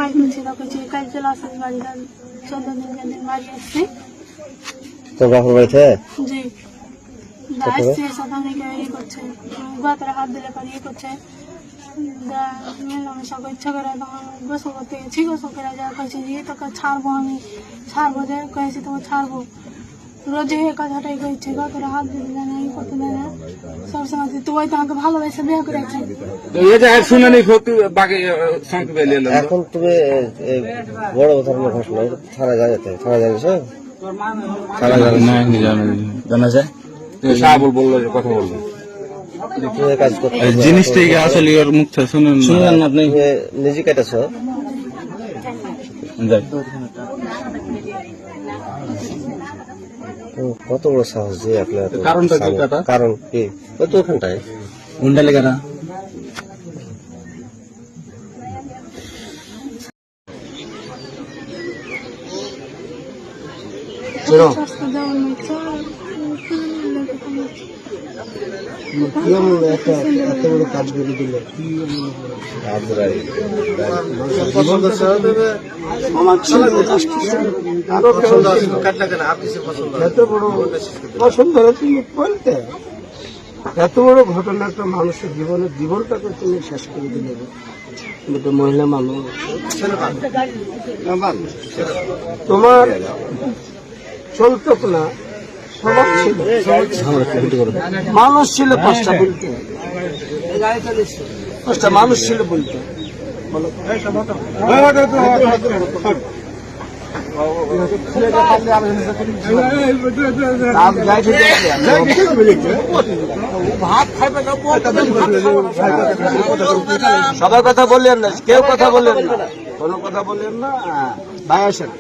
high করছি তখন কাজ চলে আসিস বাড়ি 14 দিন বাড়ি আসছি তোর বাপের বাড়িতে জি আসছে সাথে থেকে ই করছে গাতরে হাত দিলে পরে ই করছে মেলামেশা ইচ্ছা করে তখন গোসল করতে গেছি গোসল করে যা কয়েছি যে তোকে ছাড়বো আমি ছাড়বো যে কয়েছি তোকে ছাড়বো রোজে এই কথাটাই কইছে গাতরে হাত দিতে দেয় না ই করতে দেয় না সবসময় তুই তোমাকে ভালোবেসে বিয়ে করেছি এখন তুমি বড় ধরনের ঘটনা থানা জানাতে থানা জানিস থানা জানা যায় বললো কথা বললো কাজ করতে জিনিসটাই আসলে ওর মুখ থেকে শুনুন না আপনি নিজে কেটেছ কত বড় সাহস দিয়ে আপনার কারণ কি কত ওখানটায় উন্ডা লেগে না এত বড় কাজ করে দিল এত বড় ঘটনা একটা মানুষের জীবনটাকে তুমি শেষ করে দিলে একটা মহিলা মানুষ তোমার চলতো না স্বভাব ছিল মানুষ ছিল 5টা বলতে 5টা মানুষ ছিল বলতে সবার কথা বললেন না কেউ কথা বললেন না কোনো কথা বললেন না ভাই আসেন